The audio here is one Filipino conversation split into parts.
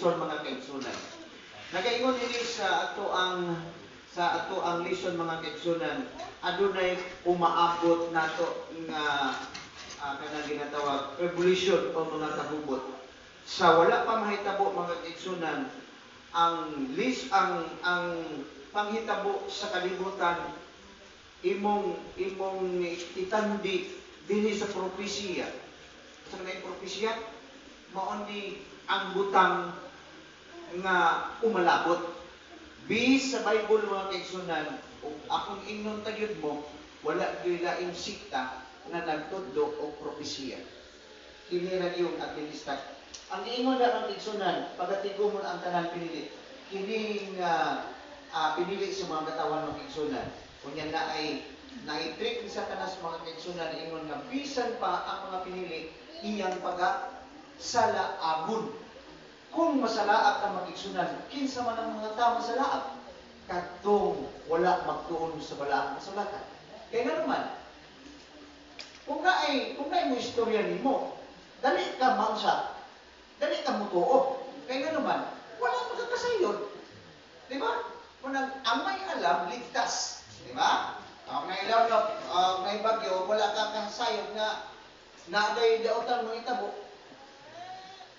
mga kaigsunan. Nagaingon ini sa ato ang lesson mga kaigsunan, adunay umaabot nato nga kanang ginatawag revolution o mga kahubot. Sa wala pa mahitabo mga kaigsunan, ang panghitabo sa kalibutan imong itandi dinhi sa propesya. Sa kanang propesya mao ni ang butang nga umalabot. Bis sa Bible mga kaigsunan, ug akong ingnon tagyud mo, wala gyud laing sikta nga nagtudlo og propesya. Kini ra yung atilista. Ang ingon na ang kaigsunan, pagatigumon ang tanan pinili. Kini nga pinili sa mga katawan ng kaigsunan. Kunya na ay na-trick ni Satanas mga kaigsunan, ingon nga bisan pa ang mga pinili iyang pagasalaabon. Kung masalaat ang mag-igsunan, kinsa man ang mga tao masalaat, kadtong wala magtuon sa balaang kasulatan. Kaya nga naman, kung naay mo istorya nimo, dali ka mangsa, dali ka mutuo. Kaya nga naman, wala mo sa kasayod. Di ba? Kung ang may alam, ligtas. Di ba? Ang may alam na may bagyo, wala ka kasayod na naaday daotan mo itabo.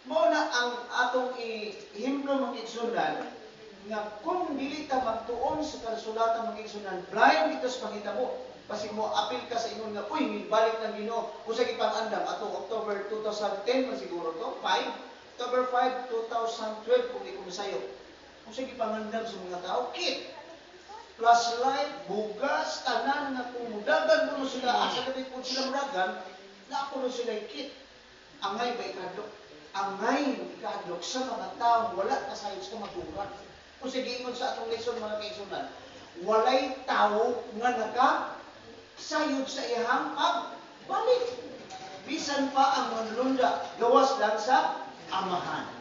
Muna ang atong ihimno mga igsunan nga kung dili ta magtuon sa kasulatan mga igsunan, blind dito sa panghitabo. Kasi mo apil ka sa ingon nga, uy, balik ng Ginoo. Kung sa gipang-andam ato October 2010 man siguro to, October 5, 2012 kung ikong sayo. Kung sa gipang-andam sa mga tao, kit. Flashlight, bugas, tanan nga kung mudagan mo sila, asa gabi po sila muragan, na ako sila kit. Angay ba ikadok? Angay ikadok sa mga taong wala kasayod sa maguran. Kung sige ingon sa atong lesson mga kaigsunan, walay tao nga nagkasayod sa iyang pagbalik. Bisan pa ang manlunda, gawas lang sa amahan.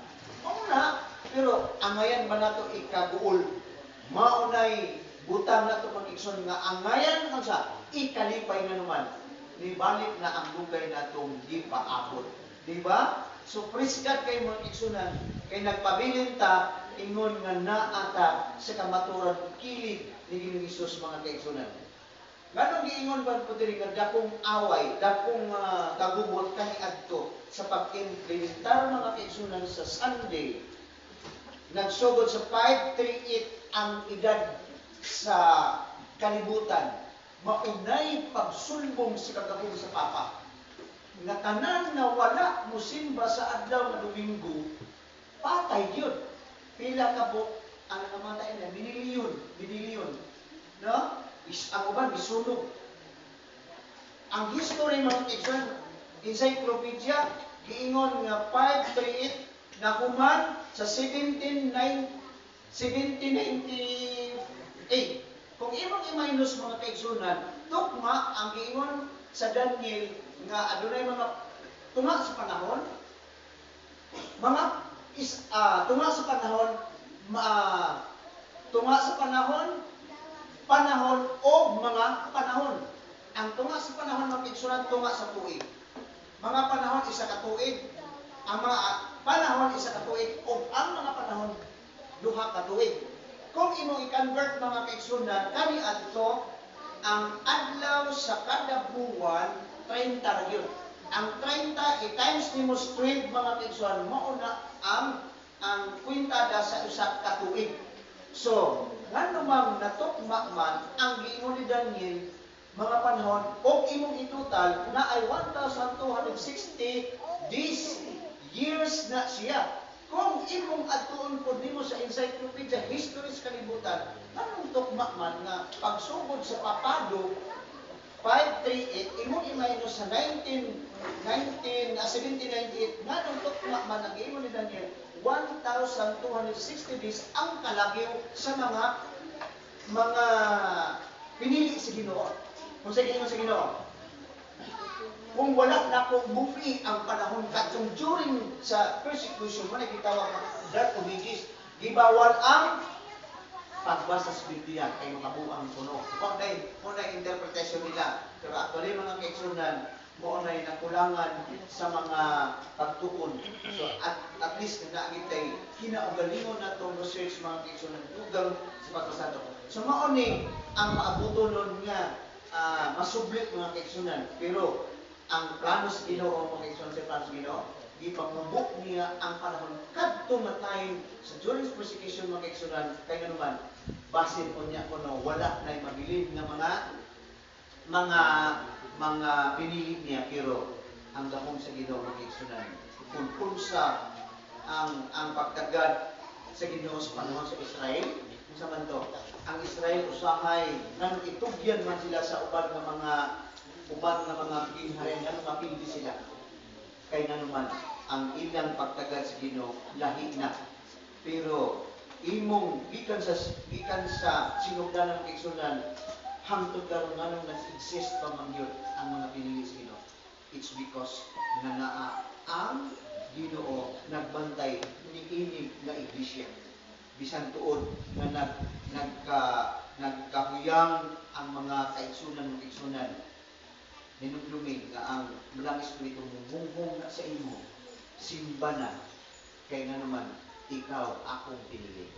Mauna, pero angayan ba nato ikabuol? Maunay butang nato mag-igsoon nga angayan ang sa ikalipay na naman. Nibalik na ang lugay natong di paabot. Diba? So, priskat kay mga igsunan, kay nagpabilin ta, ingon nga naata sa kamaturan kilid ni Ginoong Hesus mga kaigsunan. Ganong giingon ba po diri nga dakong away, dakong kagubot kaniadto sa pag-implementar mga kaigsunan sa Sunday. Nagsugod sa 538 ang edad sa kalibutan. Maunay pagsulbong sa kagabong sa Papa. Nga tanan na wala musimba sa adlaw nga Domingo, patay yun. Pila ka po, ang namatay na, binilyon. No? Ang uban, bisunog. Ang history mga kaigsunan, encyclopedia, giingon nga 538 na human sa 1798. Kung imong i-minus mga kaigsunan, tukma ang giingon sa Daniel nga adunay mga tunga sa panahon, panahon o mga panahon. Ang tunga sa panahon mga kaigsunan, tunga sa tuig. Mga panahon isa ka tuig, ang mga panahon isa ka tuig o ang mga panahon duha ka tuig. Kung imong i-convert mga kaigsunan, kani adto ang adlaw sa kada buwan 30 ra gyud. Ang 30 i-times nimo 12 mga kaigsunan, mao na ang kwintada sa usa ka tuig. So, ngano mang natukma man ang giingon ni Daniel mga panahon o imong itotal na ay 1,260 these years na siya. Kung imong atuon po nimo sa encyclopedia history sa kalibutan, anong tukma man nga pagsugod sa papado 538 imong i-minus sa 1798 nga nung tukma man ang giingon ni Daniel 1,260 days ang kalagyo sa mga pinili sa Ginoo. Kung sa giingon sa Ginoo, kung wala na kong bufi ang panahon katong during sa persecution mo nagitawag ng Dark of Ages, gibawal ang pagbasa sa Biblia kay makabuang puno. Kung na interpretation nila, pero actually mga kaigsunan, mo na nakulangan sa mga pagtuon. So at least na naagitay kinaugalingon na itong research mga kaigsunan dugang sa pagpasado. So mao ni ang maabuto nun nga masublit mga kaigsunan. Pero ang plano sa Ginoo mga kaigsunan sa plano sa Ginoo, ipamubok niya ang panahon kadtong na time sa during persecution mga kaigsunan kay naman basin po niya kuno wala na mabilin nga mga pinili niya pero ang gahom sa Ginoo mga kaigsunan kung unsa ang pagtagad sa Ginoo sa panahon sa Israel unsa man to ang Israel usahay nang itugyan man sila sa uban nga mga gingharian nga mapildi sila kay naman ang ilang pagtagad sa Ginoo lahi na pero imong gikan sa sinugdanan ng kaigsunan hangtod karon nganong nag-exist pa man yun ang mga pinili sa Ginoo. It's because nga naa ang Ginoo nagbantay niinig nga iglesia. Bisan tuod nga nagkahuyang ang mga kaigsunan ninumdumig nga ang mulang espiritu mumunghong na sa imo simba na kay nga naman ikaw akong pinili.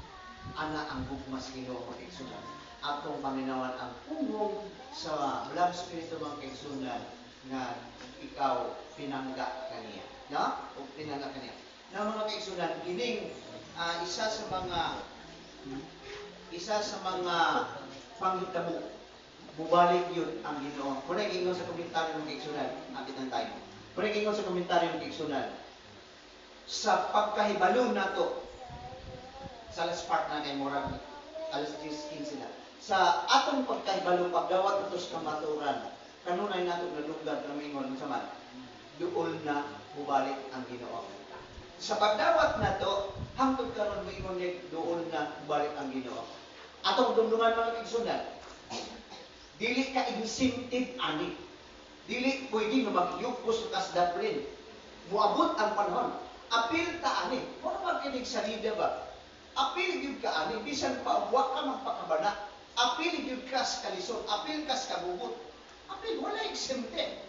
Ana ang gugmas Ginoo mga kaigsunan. Atong panginawan ang pungong sa mulang espiritu mga kaigsunan nga ikaw pinangga kaniya. No? O pinangga kaniya. Na mga kaigsunan, kining isa sa mga panghitabo mubalik yun ang Ginoo. Kung nag-ingon sa komentaryo ng kaigsunan, apit ng time. Kung nag-ingon sa komentaryo ng kaigsunan, sa pagkahibalo nato sa last part na kay Murag, alas 10 sila. Sa atong pagkahibalo, pagdawat ito sa kamaturan, kanunay nato na lugar na mingon sa man, doon na mubalik ang Ginoo. Sa pagdawat nato, hangtod karon mingon ni doon na mubalik ang Ginoo. Atong dumduman mga kaigsunan, dili ka insentive ani. Dili pwede nga magyugpos sa kasdaprin. Muabot ang panahon. Apil ta ani. Ano ba kinig salida ba? Apil gyud ka ani bisan pa wa ka magpakabana. Apil gyud ka sa kalisod, apil ka sa kabubot. Apil wala exempted.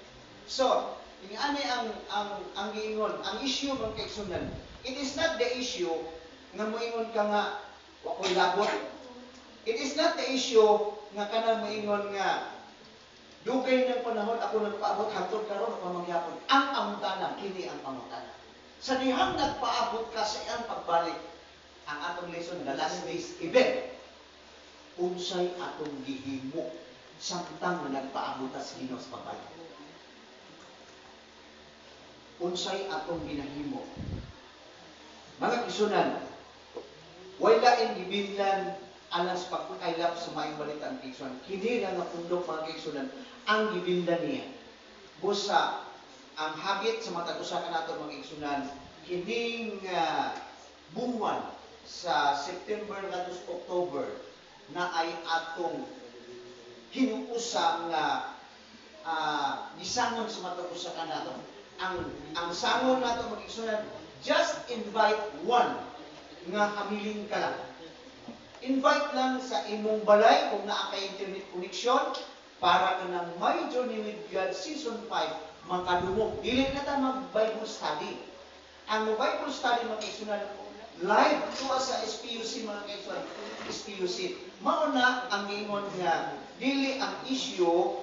So, ini ani ang giingon, ang issue ng kaigsunan. It is not the issue nga moingon ka nga wa koy labot. It is not the issue nga kanang moingon nga dugay ng panahon ako nagpaabot hangtod karon ako mangyapon. Ang pangutana kini ang pangutana. Sa dihang nagpaabot ka sa iyang pagbalik, ang atong lesson the last days event unsay atong gihimo samtang nga nagpaabot sa Ginoo sa pagbalik. Unsay atong ginahimo. Mga kisunan, wala in gibinlan alas pagpakailap sa maayong balita ang kaigsunan. Kini nga pundok mga kaigsunan ang gibinlan niya. Busa ang habit sa matag usa ka nato mga kaigsunan kining buwan sa September ngadto October na ay atong hinuusa nga gisangon sa matag usa ka nato. Ang sangon nato mga kaigsunan, just invite one nga hamiling ka lang. Invite lang sa imong balay kung naa kay internet connection para ka ng My Journey with God Season 5 makadumog. Dili na ta mag-Bible study. Ang Bible study mga kaigsunan live tuwa sa SPUC mga kaigsunan. SPUC. Mao na ang ingon nga dili ang issue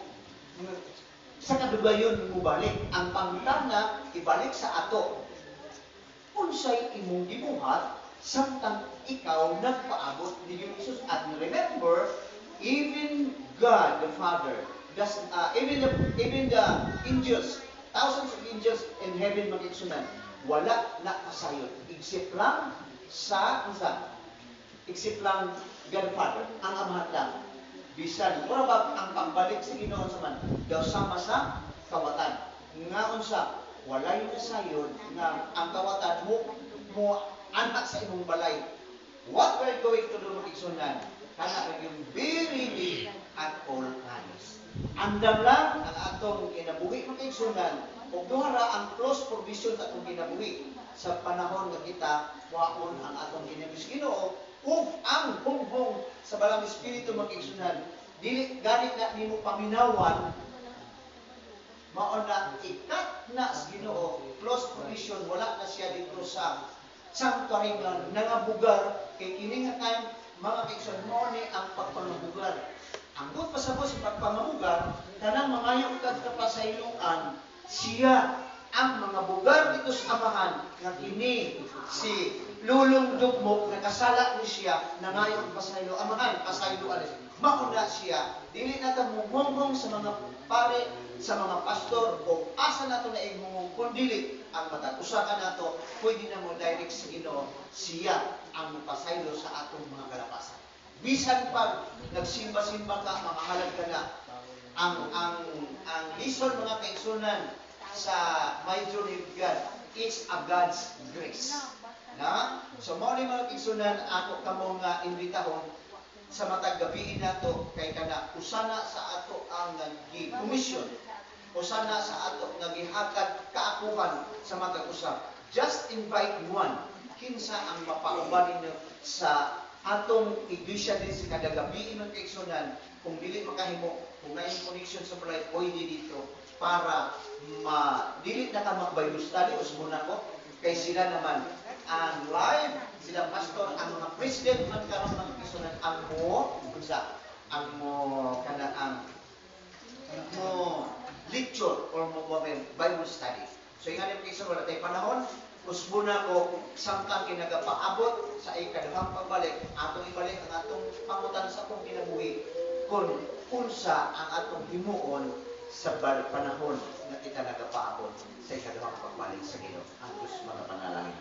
sa kadugayon mo balik. Ang pangutana ibalik sa ato. Unsay imong gibuhat samtang ikaw nagpaabot ni Jesus. And remember, even God the Father, even the angels, thousands of angels in heaven magigsunan, wala na kasayon. Except lang except lang God the Father, ang amahan lang. Bisan, wala ba ang pagbalik sa Ginoo sa man, daw sama sa kawatan. Nga unsa, walay kasayon nga ang kawatan mo anak sa imong balay. What we're going to do magigsunan, kana yung very big at all times. Andam lang ang atong kinabuhi magigsunan, ug duhara ang close provision sa atong kinabuhi sa panahon nga kita waon ang atong kinabuhi Ginoo ug ang hunghong sa balang espiritu magigsunan. Dili ganit na nimo paminawan mao na ikat na sa Ginoo, close provision, wala na siya dito sa sanctuary nga nangabugar kay kini nga time mga kaigsoon mo ni ang pagpangabugar. Ang good pasabot sa pagpangabugar kanang mangayo kad kapasayloan siya ang mga bugar dito sa amahan nga kini si Lulong Dugmok nakasala ni siya nangayo pasaylo amahan pasayloan mauna siya dili na ta muhonghong sa mga pare sa mga pastor o asa nato na imong kundili ang matag usa ka nato pwede na mo direct sa Ginoo siya ang mapasaylo sa atong mga kalapasan bisan pag nagsimba-simba ka makahalad ka na ang lison mga kaigsunan sa my journey with God it's a God's grace na so mao ni mga kaigsunan ako kamo nga imbitahon sa matag gabi nato kay kana usana sa ato ang nagi-commission usana sa ato nagihagad kaakuhan sa matag usap just invite one kinsa ang mapauban ninyo sa atong iglesia din sa kada gabi ng kaigsunan kung dili makahimo kung na connection sa balay pwede dito para dili na ka mag-Bible study usmuna ko kay sila naman ang live sila pastor ang mga president man karon ng kaigsunan ang mo unsa ang mo kana ang mo lecture or mo Bible study so ingani kaigsunan wala tay panahon usmuna ko samtang kinagapaabot sa ikaduhang pagbalik atong ibalik ang atong pangutan sa akong kinabuhi kung unsa ang atong himuon sa panahon na kita nagapaabot sa ikaduhang pagbalik sa Ginoo. Ang Diyos mga panalangin.